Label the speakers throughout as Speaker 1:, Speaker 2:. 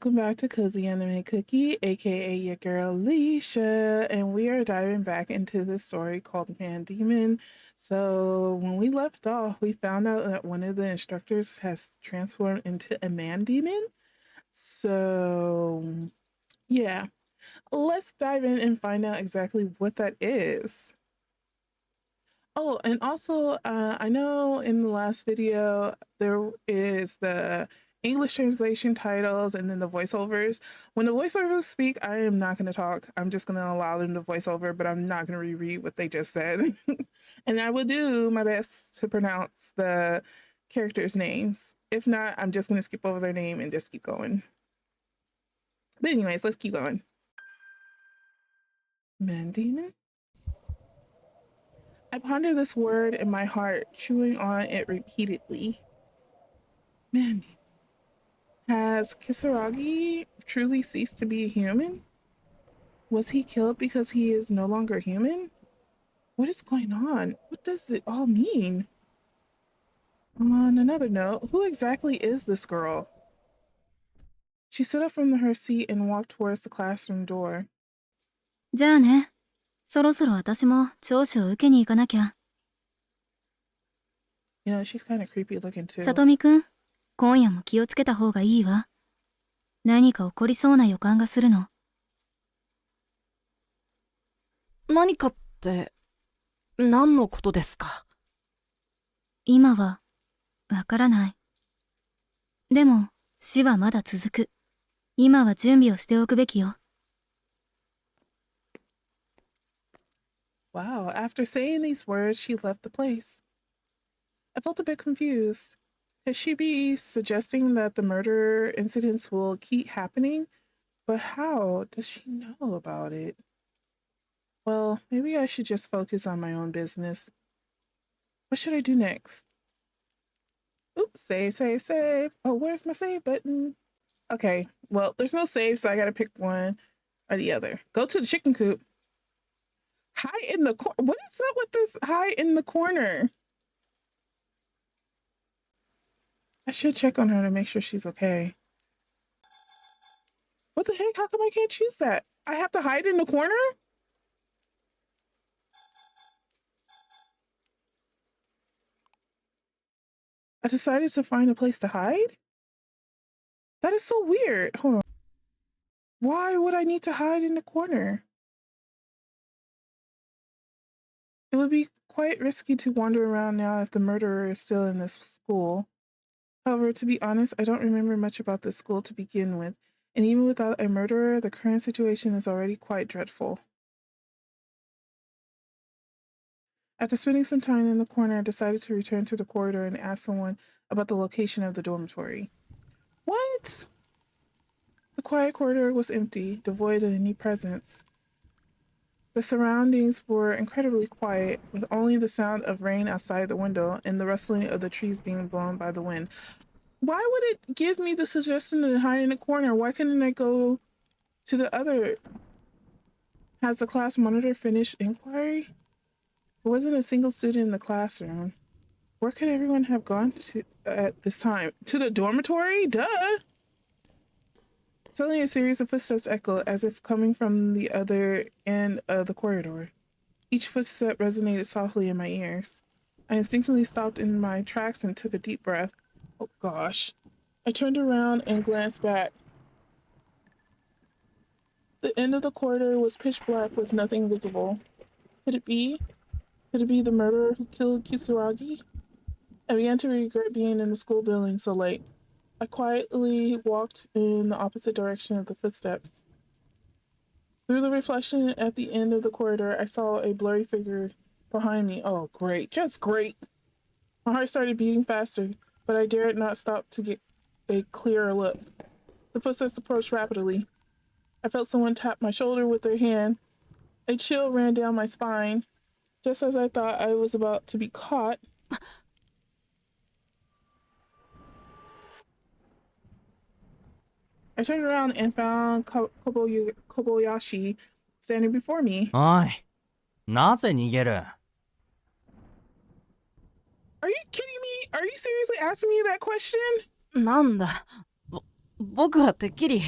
Speaker 1: welcome back to CozyAnimeCookie, aka your girl Leisha, and we are diving back into this story called Mandemon. So when we left off, we found out that one of the instructors has transformed into a Mandemon. So yeah, let's dive in and find out exactly what that is. Oh, and also, I know in the last video there is the English translation titles and then the voiceovers. When the voiceovers speak, I am not going to talk. I'm just going to allow them to voice over, but I'm not going to reread what they just said. And I will do my best to pronounce the characters' names. If not, I'm just going to skip over their name and just keep going. But anyways, let's keep going. Mandemon? I ponder this word in my heart, chewing on it repeatedly. Mandemon. Has Kisaragi truly ceased to be a human? Was he killed because he is no longer human? What is going on? What does it all mean? On another note, who exactly is this girl? She stood up from her seat and walked towards the classroom door.
Speaker 2: じゃあね。そろそろ私も聴取を受けに行かなきゃ。
Speaker 1: You know, she's kind of creepy looking too.
Speaker 2: さとみくん、今夜も気をつけた方がいいわ。何か起こりそうな予感がするの。
Speaker 3: 何かって、何のことですか？
Speaker 2: 今は、わからない。でも、死はまだ続く。今は準備をしておくべきよ。
Speaker 1: Wow, after saying these words, she left the place. I felt a bit confused. Could she be suggesting that the murder incidents will keep happening? But how does she know about it? Well, maybe I should just focus on my own business. What should I do next? Oops, save, save, save. Oh, where's my save button? Okay, well, there's no save, so I gotta pick one or the other. Go to the chicken coop. Hide in the corner. What is up with this hide in the corner? I should check on her to make sure she's okay. What the heck? How come I can't choose that? I have to hide in the corner? I decided to find a place to hide? That is so weird. Hold on. Why would I need to hide in the corner? It would be quite risky to wander around now if the murderer is still in this school. However, to be honest, I don't remember much about this school to begin with, and even without a murderer, the current situation is already quite dreadful. After spending some time in the corner, I decided to return to the corridor and ask someone about the location of the dormitory. What? The quiet corridor was empty, devoid of any presence. The surroundings were incredibly quiet, with only the sound of rain outside the window and the rustling of the trees being blown by the wind. Why would it give me the suggestion to hide in a corner? Why couldn't I go to the other? Has the class monitor finished inquiry? There wasn't a single student in the classroom. Where could everyone have gone to at this time? To the dormitory? Duh! Suddenly a series of footsteps echoed as if coming from the other end of the corridor. Each footstep resonated softly in my ears. I instinctively stopped in my tracks and took a deep breath. Oh gosh. I turned around and glanced back. The end of the corridor was pitch black with nothing visible. Could it be? Could it be the murderer who killed Kisaragi? I began to regret being in the school building so late. I quietly walked in the opposite direction of the footsteps. Through the reflection at the end of the corridor, I saw a blurry figure behind me. Oh, great. Just great. My heart started beating faster, but I dared not stop to get a clearer look. The footsteps approached rapidly. I felt someone tap my shoulder with their hand. A chill ran down my spine. Just as I thought I was about to be caught, I turned around and found Kobayashi standing before me.
Speaker 4: おい、なぜ逃げる？
Speaker 1: Are you kidding me? Are you seriously asking me that question?
Speaker 3: なんだ。僕はてっきり。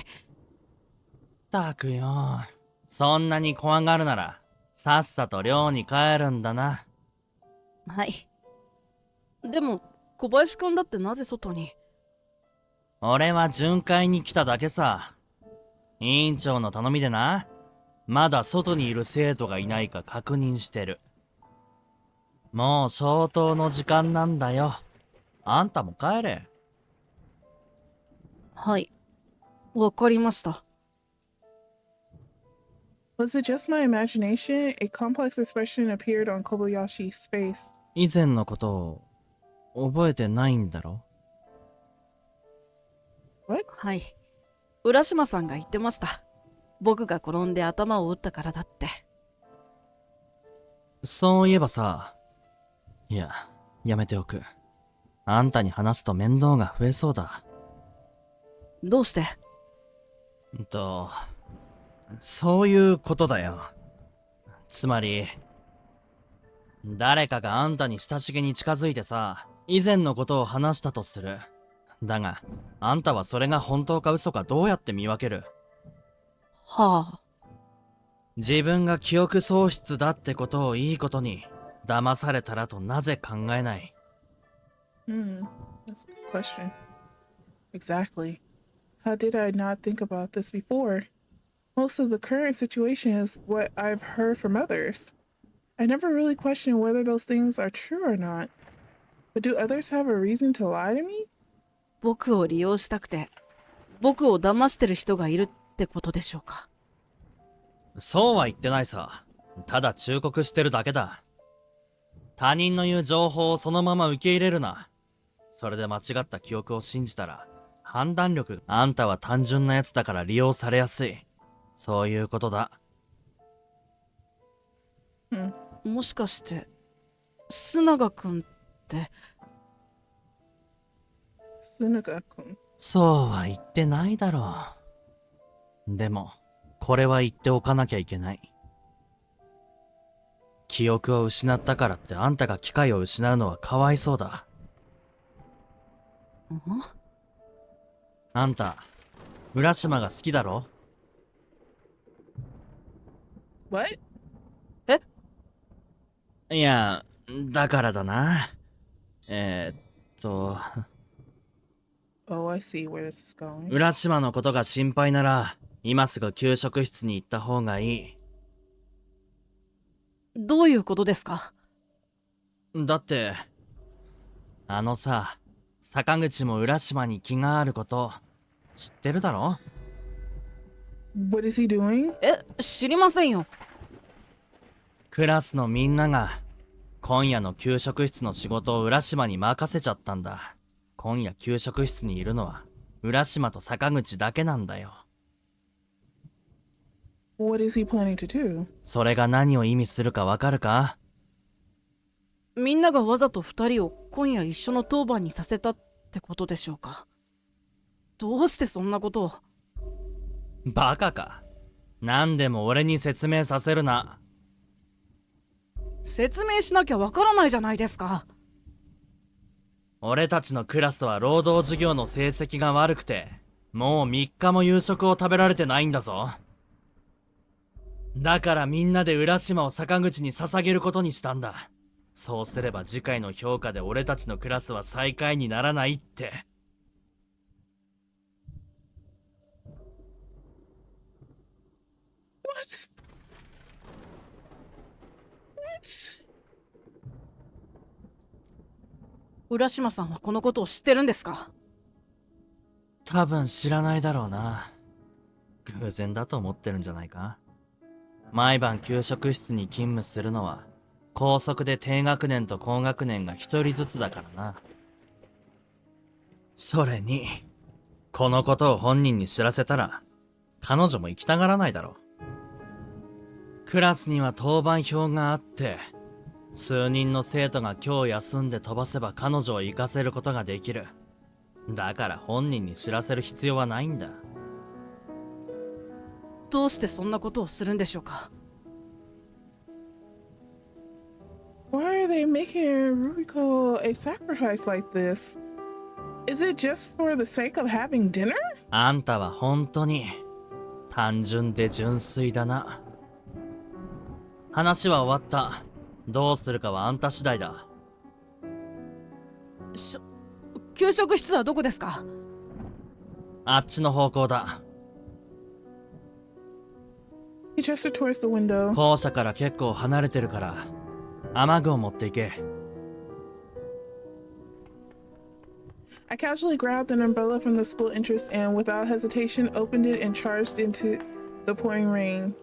Speaker 4: たくよ。そんなに怖がるなら、さっさと寮に帰るんだな。
Speaker 3: はい。でも、小林くんだってなぜ外に？
Speaker 4: 俺は巡回に来ただけさ。委員長の頼みでな。まだ外にいる生徒がいないか確認してる。もう消灯の時間なんだよ。あんたも帰れ。
Speaker 3: はい。わかりました。
Speaker 1: Was it just my imagination? A complex expression appeared on Kobayashi's face.
Speaker 4: 以前のことを覚えてないんだろ？
Speaker 3: はい。浦島さんが言ってました。僕が転んで頭を打ったからだって。
Speaker 4: そういえばさ。いや、やめておく。あんたに話すと面倒が増えそうだ。
Speaker 3: どうして？
Speaker 4: そういうことだよ。つまり、誰かがあんたに親しげに近づいてさ、以前のことを話したとする。だが、あんたはそれが本当か嘘かどうやって見分ける？
Speaker 3: はあ。
Speaker 4: 自分が記憶喪失だってことをいいことに、騙されたらとなぜ考えない？
Speaker 1: That's a good question. Exactly. How did I not think about this before? Most of the current situation is what I've heard from others. I never really questioned whether those things are true or not. But do others have a reason to lie to me?
Speaker 3: 僕を利用したくて、僕を騙してる人がいるってことでしょうか。
Speaker 4: そうは言ってないさ。ただ忠告してるだけだ。他人の言う情報をそのまま受け入れるな。それで間違った記憶を信じたら、判断力、あんたは単純なやつだから利用されやすい。そういうことだ。
Speaker 3: もしかして、須永くんって。
Speaker 1: Sunaga-kun.
Speaker 4: そうは言ってないだろう。でも、これは言っておかなきゃいけない。記憶を失ったからってあんたが機会を失うのはかわいそうだ。あんた、浦島が好きだろ？
Speaker 1: What?
Speaker 4: いや、だからだな。
Speaker 1: Oh, I see where this is going.
Speaker 4: 浦島のことが心配なら、今すぐ給食室に行った方がいい。
Speaker 3: どういうことですか？
Speaker 4: だって、あのさ、坂口も浦島に気があること、知ってるだろ？
Speaker 1: What is he doing?
Speaker 3: 知りませんよ。
Speaker 4: クラスのみんなが、今夜の給食室の仕事を浦島に任せちゃったんだ。今夜給食室にいるのは、浦島と坂口だけなんだよ。
Speaker 1: What is he planning to do?
Speaker 4: それが何を意味するかわかるか？
Speaker 3: みんながわざと2人を今夜一緒の当番にさせたってことでしょうか。どうしてそんなことを。
Speaker 4: バカか。何でも俺に説明させるな。
Speaker 3: 説明しなきゃわからないじゃないですか。
Speaker 4: 俺たちのクラスは労働授業の成績が悪くて、もう3日も夕食を食べられてないんだぞ。だからみんなで浦島を坂口に捧げることにしたんだ。そうすれば次回の評価で俺たちのクラスは最下位にならないって。
Speaker 1: What? What?
Speaker 3: 浦島さんはこのことを知ってるんですか？
Speaker 4: 多分知らないだろうな。偶然だと思ってるんじゃないか。毎晩給食室に勤務するのは高速で低学年と高学年が一人ずつだからな。それにこのことを本人に知らせたら彼女も行きたがらないだろう。クラスには当番表があって数人の生徒が今日休んで飛ばせば彼女を行かせることができる。だから本人に知らせる必要はないんだ。
Speaker 3: どうしてそんなことをするんでしょうか？
Speaker 1: Why are they making Ruriko a sacrifice like this? Is it just for the sake of having dinner?
Speaker 4: あんたは本当に単純で純粋だな。話は終わった。どうするかはあんた次第だ。
Speaker 3: 給食室はどこですか？
Speaker 4: あっちの方向だ。
Speaker 1: He gestured towards the window.
Speaker 4: 校舎から結構離れてるから雨具を持っていけ。
Speaker 1: I casually grabbed an umbrella from the school entrance and, without hesitation, opened it and charged into the pouring rain.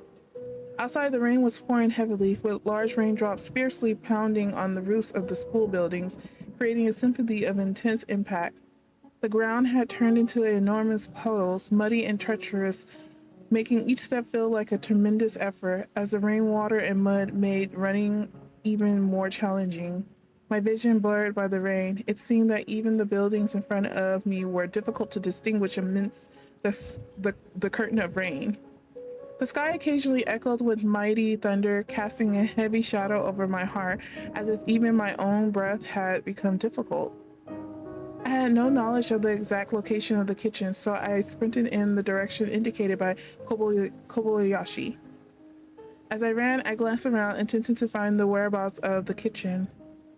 Speaker 1: Outside, the rain was pouring heavily, with large raindrops fiercely pounding on the roofs of the school buildings, creating a symphony of intense impact. The ground had turned into enormous puddles, muddy and treacherous, making each step feel like a tremendous effort, as the rainwater and mud made running even more challenging. My vision blurred by the rain, it seemed that even the buildings in front of me were difficult to distinguish amidst the curtain of rain. The sky occasionally echoed with mighty thunder, casting a heavy shadow over my heart, as if even my own breath had become difficult. I had no knowledge of the exact location of the kitchen, so I sprinted in the direction indicated by Kobayashi. As I ran, I glanced around, attempting to find the whereabouts of the kitchen.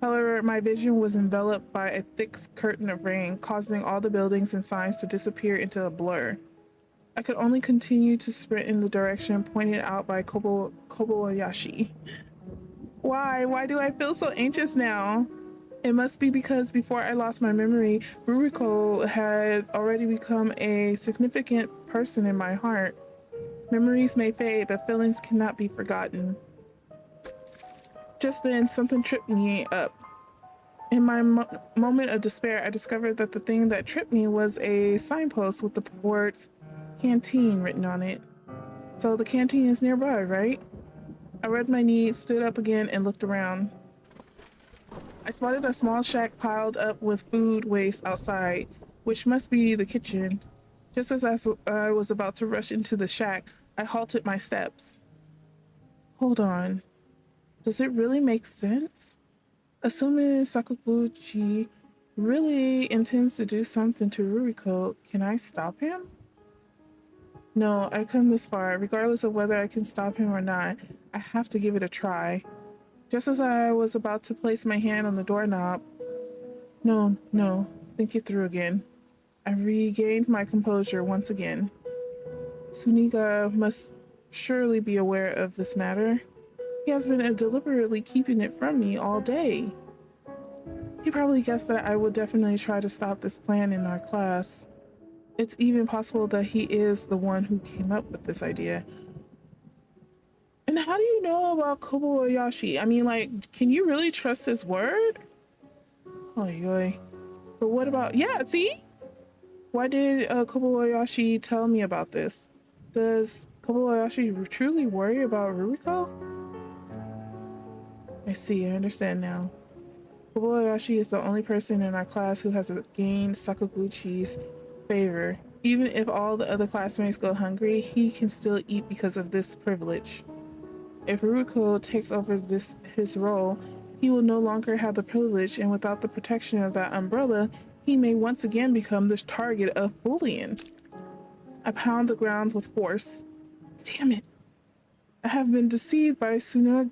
Speaker 1: However, my vision was enveloped by a thick curtain of rain, causing all the buildings and signs to disappear into a blur. I could only continue to sprint in the direction pointed out by Kobayashi. Why? Why do I feel so anxious now? It must be because before I lost my memory, Ruriko had already become a significant person in my heart. Memories may fade, but feelings cannot be forgotten. Just then, something tripped me up. In my moment of despair, I discovered that the thing that tripped me was a signpost with the words "canteen" written on it. So the canteen is nearby, right? I rubbed my knee, stood up again, and looked around. I spotted a small shack piled up with food waste outside, which must be the kitchen. Just as I was about to rush into the shack, I halted my steps. Hold on. Does it really make sense? Assuming Sakaguchi really intends to do something to Ruriko, can I stop him? No, I've come this far. Regardless of whether I can stop him or not, I have to give it a try. Just as I was about to place my hand on the doorknob... No, think it through again. I regained my composure once again. Suniga must surely be aware of this matter. He has been deliberately keeping it from me all day. He probably guessed that I would definitely try to stop this plan in our class. It's even possible that he is the one who came up with this idea. And how do you know about Kobayashi? I mean, like, can you really trust his word? Oy, oy. But what about... Yeah, see? Why did Kobayashi tell me about this? Does Kobayashi truly worry about Ruriko? I see, I understand now. Kobayashi is the only person in our class who has gained Sakaguchi's favor. Even if all the other classmates go hungry, he can still eat because of this privilege. If Ruriko takes over his role, he will no longer have the privilege, and without the protection of that umbrella, he may once again become the target of bullying. I pound the ground with force. Damn it. I have been deceived by Suniga,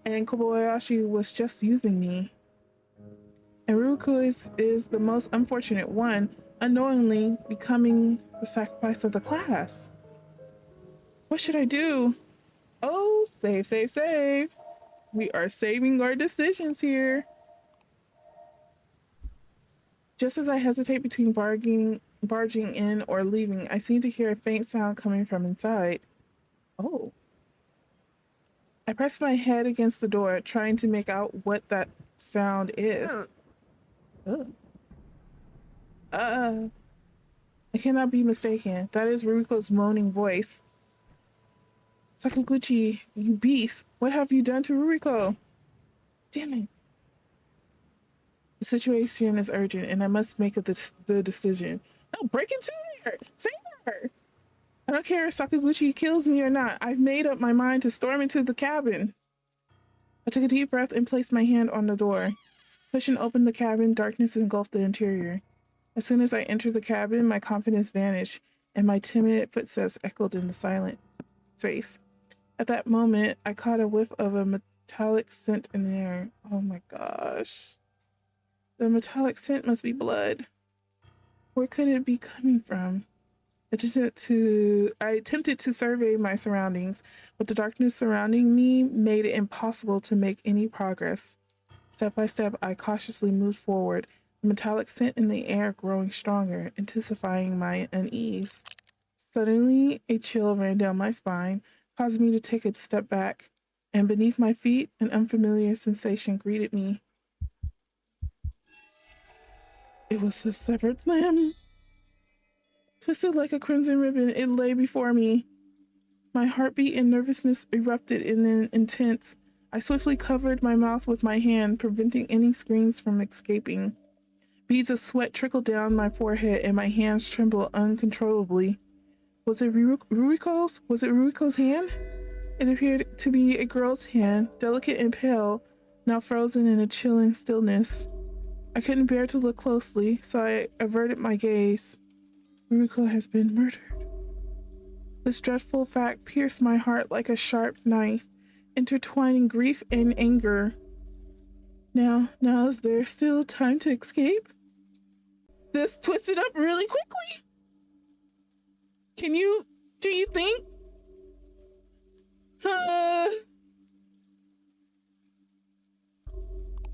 Speaker 1: and Kobayashi was just using me. And Ruriko is the most unfortunate one, unknowingly becoming the sacrifice of the class. What should I do? Oh, save. We are saving our decisions here. Just as I hesitate between barging in or leaving, I seem to hear a faint sound coming from inside. Oh. I press my head against the door, trying to make out what that sound is. I cannot be mistaken. That is Ruriko's moaning voice. Sakaguchi, you beast! What have you done to Ruriko? Damn it. The situation is urgent, and I must make the decision. No, break into her! Save her! I don't care if Sakaguchi kills me or not. I've made up my mind to storm into the cabin. I took a deep breath and placed my hand on the door. Pushing open the cabin, darkness engulfed the interior. As soon as I entered the cabin, my confidence vanished, and my timid footsteps echoed in the silent space. At that moment, I caught a whiff of a metallic scent in the air. Oh my gosh. The metallic scent must be blood. Where could it be coming from? I attempted to survey my surroundings, but the darkness surrounding me made it impossible to make any progress. Step by step, I cautiously moved forward, the metallic scent in the air growing stronger, intensifying my unease. Suddenly, a chill ran down my spine, causing me to take a step back, and beneath my feet, an unfamiliar sensation greeted me. It was a severed limb. Twisted like a crimson ribbon, it lay before me. My heartbeat and nervousness erupted in an intense. I swiftly covered my mouth with my hand, preventing any screams from escaping. Beads of sweat trickled down my forehead, and my hands trembled uncontrollably. Was it Ruriko's? Was it Ruriko's hand? It appeared to be a girl's hand, delicate and pale, now frozen in a chilling stillness. I couldn't bear to look closely, so I averted my gaze. Ruriko has been murdered. This dreadful fact pierced my heart like a sharp knife, intertwining grief and anger. Now is there still time to escape? This twisted up really quickly. Do you think? I'm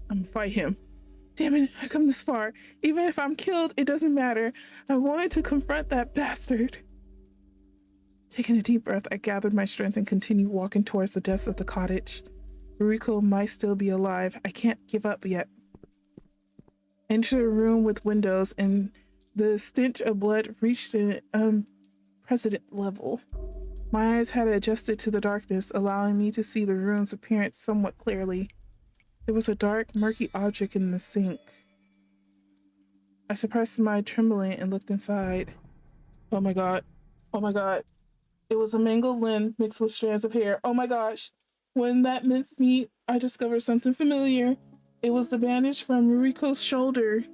Speaker 1: gonna fight him. Damn it, I come this far. Even if I'm killed, it doesn't matter. I wanted to confront that bastard. Taking a deep breath, I gathered my strength and continued walking towards the depths of the cottage. Ruriko might still be alive. I can't give up yet. Entered a room with windows, and the stench of blood reached an unprecedented level. My eyes had adjusted to the darkness, allowing me to see the room's appearance somewhat clearly. There was a dark, murky object in the sink. I suppressed my trembling and looked inside. Oh my god. Oh my god. It was a mangled limb mixed with strands of hair. Oh my gosh. When that minced meat, I discovered something familiar. It was the bandage from Ruriko's shoulder.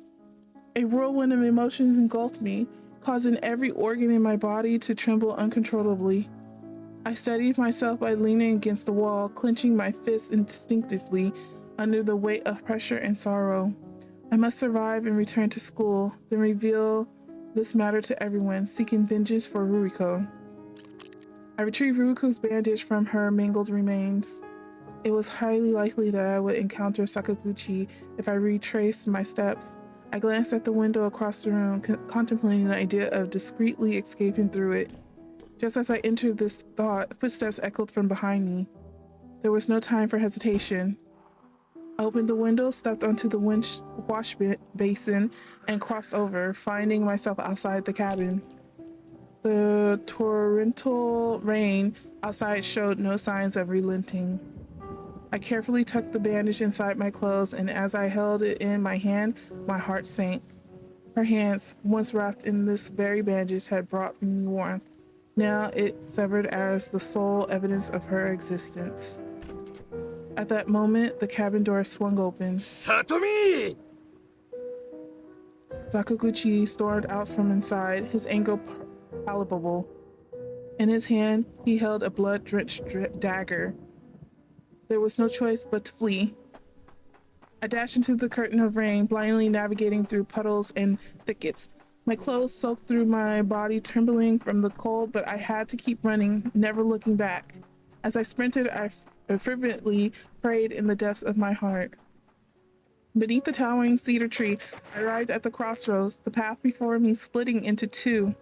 Speaker 1: A whirlwind of emotions engulfed me, causing every organ in my body to tremble uncontrollably. I steadied myself by leaning against the wall, clenching my fists instinctively under the weight of pressure and sorrow. I must survive and return to school, then reveal this matter to everyone, seeking vengeance for Ruriko. I retrieved Ruriko's bandage from her mangled remains. It was highly likely that I would encounter Sakaguchi if I retraced my steps. I glanced at the window across the room, contemplating the idea of discreetly escaping through it. Just as I entered this thought, footsteps echoed from behind me. There was no time for hesitation. I opened the window, stepped onto the wash basin, and crossed over, finding myself outside the cabin. The torrential rain outside showed no signs of relenting. I carefully tucked the bandage inside my clothes, and as I held it in my hand, my heart sank. Her hands, once wrapped in this very bandage, had brought me warmth. Now it severed as the sole evidence of her existence. At that moment, the cabin door swung open.
Speaker 5: Satomi!
Speaker 1: Sakaguchi stormed out from inside, his anger palpable. In his hand, he held a blood-drenched dagger. There was no choice but to flee. I dashed into the curtain of rain, blindly navigating through puddles and thickets. My clothes soaked through my body, trembling from the cold, but I had to keep running, never looking back. As I sprinted, I fervently prayed in the depths of my heart. Beneath the towering cedar tree, I arrived at the crossroads, the path before me splitting into two.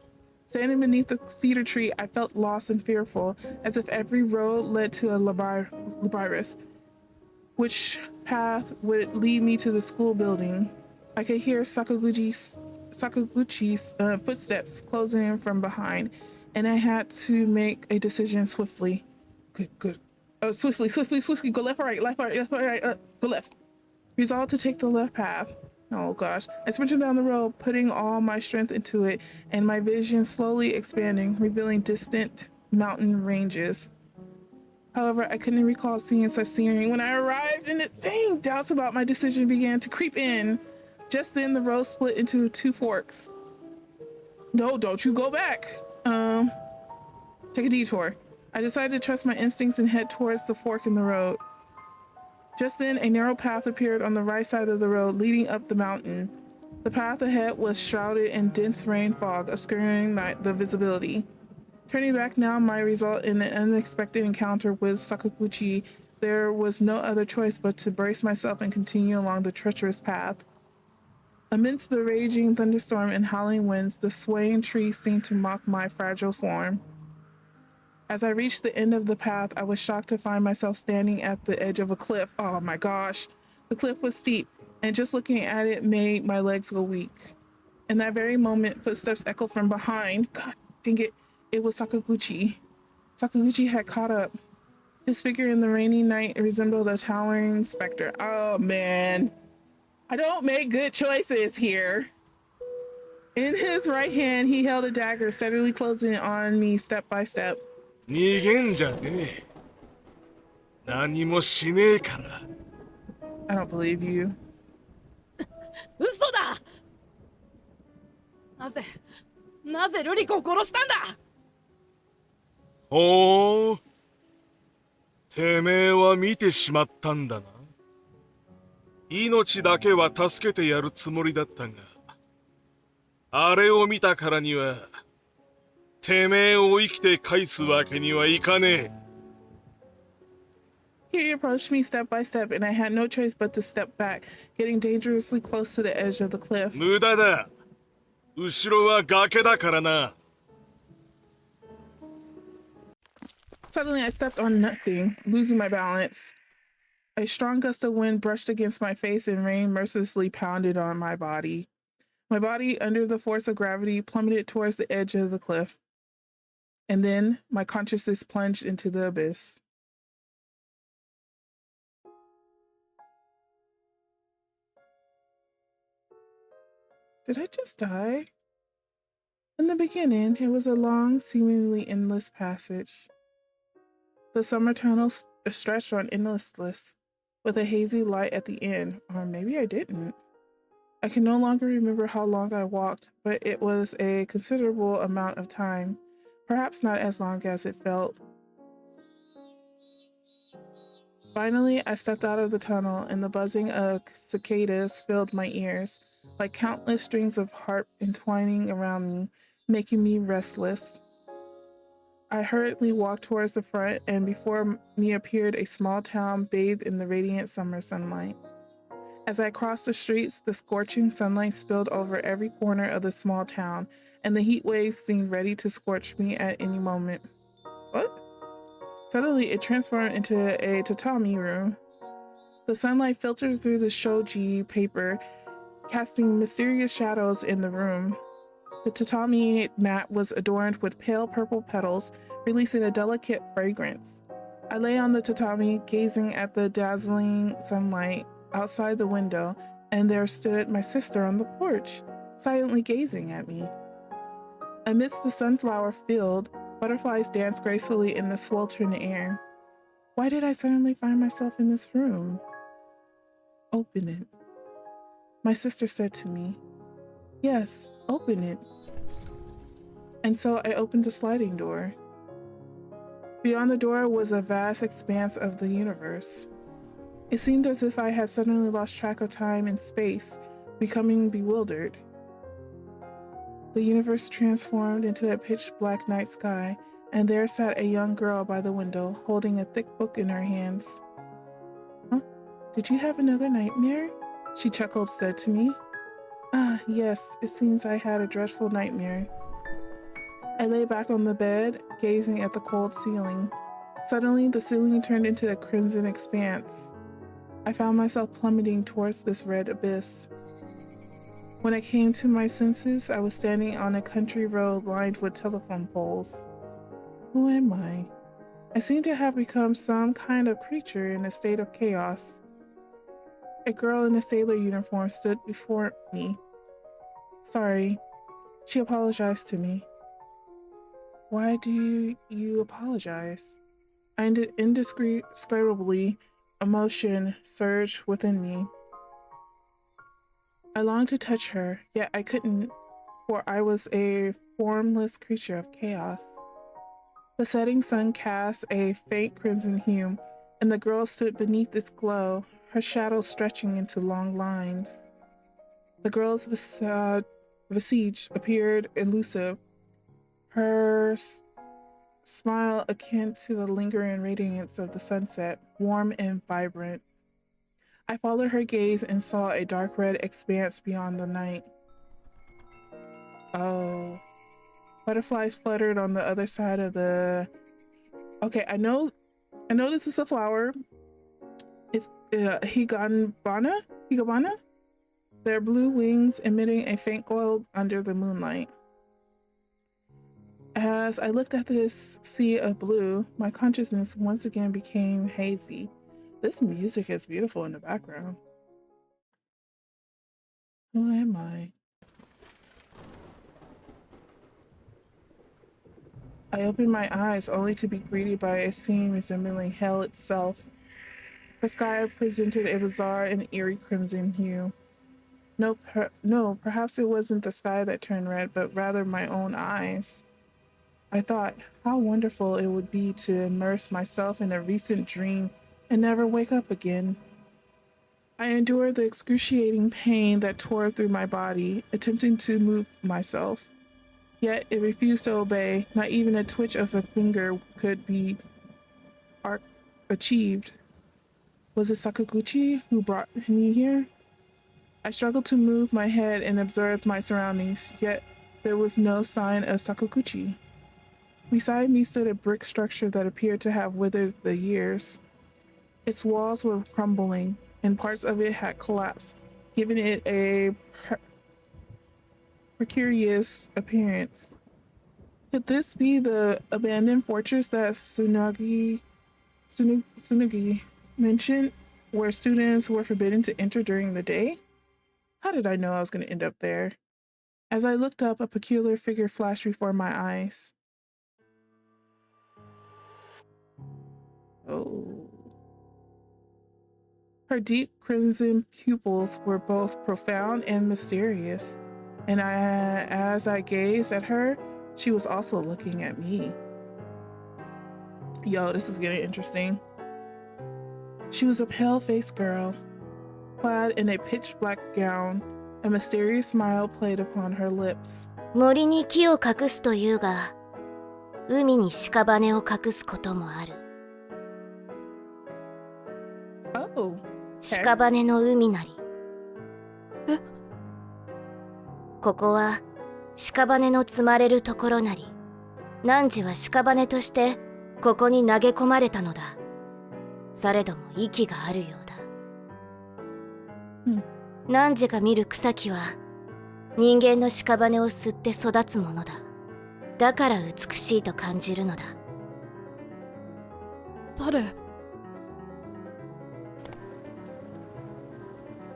Speaker 1: Standing beneath the cedar tree, I felt lost and fearful, as if every road led to a labyrinth. Which path would lead me to the school building? I could hear Sakaguchi's footsteps closing in from behind, and I had to make a decision swiftly. Good. Oh, swiftly. Go left or right, go left. Resolved to take the left path. Oh gosh. I sprinted down the road, putting all my strength into it, and my vision slowly expanding, revealing distant mountain ranges. However, I couldn't recall seeing such scenery when I arrived, and doubts about my decision began to creep in. Just then, the road split into two forks. No, don't you go back. Take a detour. I decided to trust my instincts and head towards the fork in the road. Just then, a narrow path appeared on the right side of the road leading up the mountain. The path ahead was shrouded in dense rain fog, obscuring the visibility. Turning back now might result in an unexpected encounter with Sakaguchi. There was no other choice but to brace myself and continue along the treacherous path. Amidst the raging thunderstorm and howling winds, the swaying trees seemed to mock my fragile form. As I reached the end of the path, I was shocked to find myself standing at the edge of a cliff. Oh my gosh. The cliff was steep, and just looking at it made my legs go weak. In that very moment, footsteps echoed from behind. God dang it, it was Sakaguchi. Sakaguchi had caught up. His figure in the rainy night resembled a towering specter. Oh man, I don't make good choices here. In his right hand, he held a dagger, steadily closing on me step by step.
Speaker 5: 逃げんじゃねえ。何もしねえから。
Speaker 1: I don't believe you.
Speaker 3: 嘘だ。なぜルリ子を殺したんだ。
Speaker 5: ほう。てめえは見てしまったんだな。命だけは助けてやるつもりだったが、あれを見たからには、てめえを生きて返すわけにはいかねえ。
Speaker 1: He approached me step by step, and I had no choice but to step back, getting dangerously close to the edge of the cliff.
Speaker 5: 無駄だ。後ろは崖だからな。
Speaker 1: Suddenly, I stepped on nothing, losing my balance. A strong gust of wind brushed against my face, and rain mercilessly pounded on my body. My body, under the force of gravity, plummeted towards the edge of the cliff. And then my consciousness plunged into the abyss. Did I just die? In the beginning, it was a long, seemingly endless passage. The summer tunnel stretched on endlessness, with a hazy light at the end, or maybe I didn't. I can no longer remember how long I walked, but it was a considerable amount of time, perhaps not as long as it felt. Finally, I stepped out of the tunnel, and the buzzing of cicadas filled my ears, like countless strings of harp entwining around me, making me restless. I hurriedly walked towards the front, and before me appeared a small town bathed in the radiant summer sunlight. As I crossed the streets, the scorching sunlight spilled over every corner of the small town, and the heat waves seemed ready to scorch me at any moment. What? Suddenly, it transformed into a tatami room. The sunlight filtered through the shoji paper, casting mysterious shadows in the room. The tatami mat was adorned with pale purple petals, releasing a delicate fragrance. I lay on the tatami, gazing at the dazzling sunlight outside the window, and there stood my sister on the porch, silently gazing at me. Amidst the sunflower field, butterflies danced gracefully in the sweltering air. Why did I suddenly find myself in this room? Open it. My sister said to me, "Yes, open it." And so I opened the sliding door. Beyond the door was a vast expanse of the universe. It seemed as if I had suddenly lost track of time and space, becoming bewildered. The universe transformed into a pitch-black night sky, and there sat a young girl by the window, holding a thick book in her hands. "Huh? Did you have another nightmare?" She chuckled, said to me. "Ah, yes, it seems I had a dreadful nightmare." I lay back on the bed, gazing at the cold ceiling. Suddenly, the ceiling turned into a crimson expanse. I found myself plummeting towards this red abyss. When I came to my senses, I was standing on a country road lined with telephone poles. Who am I? I seem to have become some kind of creature in a state of chaos. A girl in a sailor uniform stood before me. "Sorry." She apologized to me. "Why do you apologize?" Indescribably, emotion surged within me. I longed to touch her, yet I couldn't, for I was a formless creature of chaos. The setting sun cast a faint crimson hue, and the girl stood beneath its glow, her shadow stretching into long lines. The girl's visage appeared elusive, her smile akin to the lingering radiance of the sunset, warm and vibrant. I followed her gaze and saw a dark red expanse beyond the night. Oh. Butterflies fluttered on the other side of the... Okay, I know this is a flower. It's Higabana? Their blue wings emitting a faint glow under the moonlight. As I looked at this sea of blue, my consciousness once again became hazy. This music is beautiful in the background. Who am I? I opened my eyes only to be greeted by a scene resembling hell itself. The sky presented a bizarre and eerie crimson hue. No, perhaps it wasn't the sky that turned red, but rather my own eyes. I thought how wonderful it would be to immerse myself in a recent dream and never wake up again. I endured the excruciating pain that tore through my body, attempting to move myself. Yet it refused to obey. Not even a twitch of a finger could be achieved. Was it Sakaguchi who brought me here? I struggled to move my head and observe my surroundings, yet there was no sign of Sakaguchi. Beside me stood a brick structure that appeared to have withered the years. Its walls were crumbling, and parts of it had collapsed, giving it a precarious appearance. Could this be the abandoned fortress that Tsunugi mentioned, where students were forbidden to enter during the day? How did I know I was going to end up there? As I looked up, a peculiar figure flashed before my eyes. Oh. Her deep crimson pupils were both profound and mysterious, and as I gazed at her, she was also looking at me. Yo, this is getting interesting. She was a pale-faced girl, clad in a pitch-black gown. A mysterious smile played upon her lips.
Speaker 6: 森に木を隠すというが、海に屍を隠すこともある。
Speaker 1: Oh.
Speaker 6: 屍の海なり。
Speaker 3: え？
Speaker 6: ここは屍の積まれるところなり。汝は屍としてここに投げ込まれたのだ。されども息があるようだ。汝が見る草木は人間の屍を吸って育つものだ。だから美しいと感じるのだ。
Speaker 3: 誰？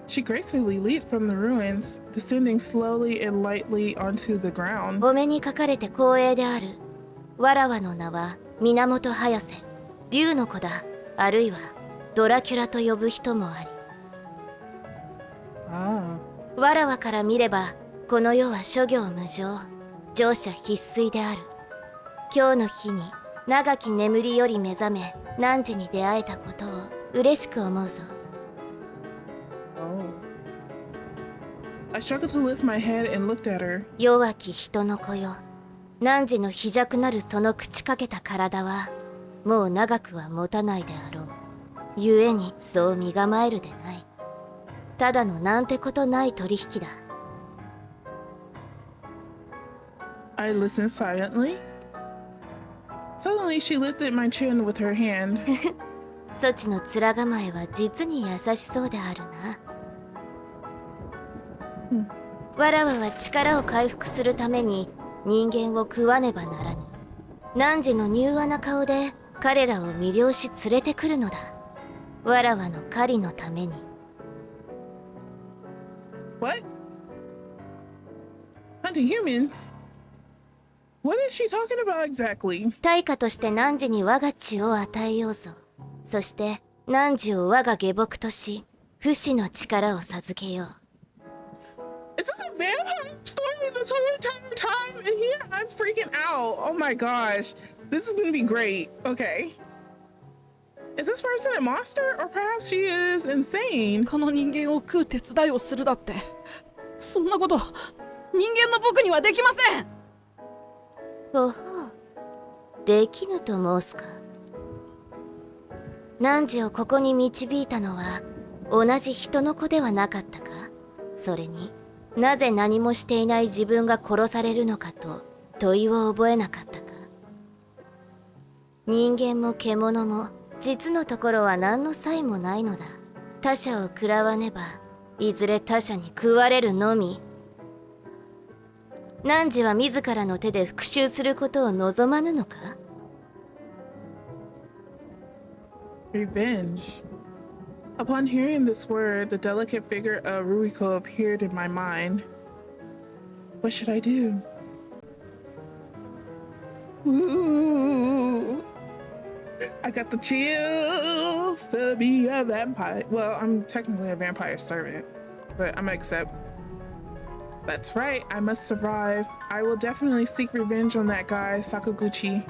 Speaker 1: She gracefully leaped from the ruins, descending slowly and lightly onto the ground.
Speaker 6: お目にかかれて光栄である。わらわの名は源早瀬。竜の子だ。あるいはドラキュラと呼ぶ人もあり。
Speaker 1: Ah.
Speaker 6: わらわから見れば、この世は諸行無常、乗車必須である。今日の日に長き眠りより目覚め、汝に出会えたことを嬉しく思うぞ。
Speaker 1: Oh. I struggled to lift my head and looked at her.
Speaker 6: 弱き人の子よ。汝の非弱なるその朽ちかけた体は、もう長くは持たないであろう。故にそう身構えるでない。ただのなんてことない取引だ。
Speaker 1: I listened silently. Suddenly, she lifted my chin with her hand.
Speaker 6: そちの面構えは実に優しそうであるな。わらわは力を回復するために人間を食わねばならぬ。汝の柔和な顔で彼らを魅了し連れてくるのだ。わらわの狩りのために。
Speaker 1: What? Hunting humans? What is she talking about exactly?
Speaker 6: 対価として汝に我が血を与えようぞ。そして汝を我が下僕とし、不死の力を授けよう。
Speaker 1: Is this a vampire story this whole entire time? And here I'm freaking out. Oh my gosh. This is gonna be great. Okay. Is this person a monster? Or perhaps she is insane?
Speaker 3: 他の人間を食う手伝いをするだって、そんなこと人間の僕にはできません。
Speaker 6: ほほう、できぬと申すか。汝をここに導いたのは同じ人の子ではなかったか。それになぜ何もしていない自分が殺されるのかと問いを覚えなかったか。人間も獣も実のところは何の差異もないのだ。他者を食らわねばいずれ他者に食われるのみ。汝は自らの手で復讐することを望まぬのか。
Speaker 1: Revenge. Upon hearing this word, the delicate figure of Ruiko appeared in my mind. What should I do? Ooh, I got the chills to be a vampire. Well, I'm technically a vampire servant, but I'm gonna accept. That's right, I must survive. I will definitely seek revenge on that guy, Sakaguchi.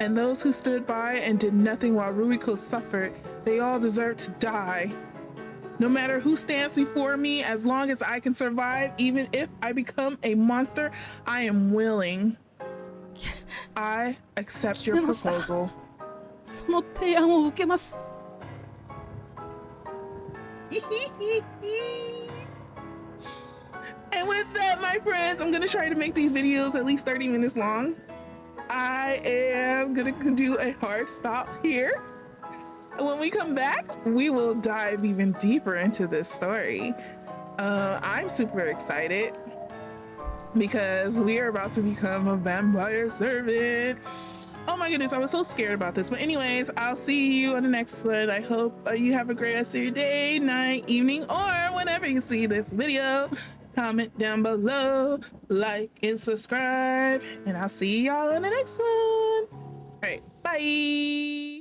Speaker 1: And those who stood by and did nothing while Ruiko suffered, they all deserve to die. No matter who stands before me, as long as I can survive, even if I become a monster, I am willing. I accept your proposal.
Speaker 3: その提案を受けます。
Speaker 1: And with that, my friends, I'm gonna try to make these videos at least 30 minutes long. I am gonna do a hard stop here. When we come back, we will dive even deeper into this story. I'm super excited because we are about to become a vampire servant. Oh my goodness, I was so scared about this. But anyways, I'll see you on the next one. I hope you have a great rest of your day, night, evening, or whenever you see this video. Comment down below, like and subscribe, and I'll see y'all in the next one. All right, bye.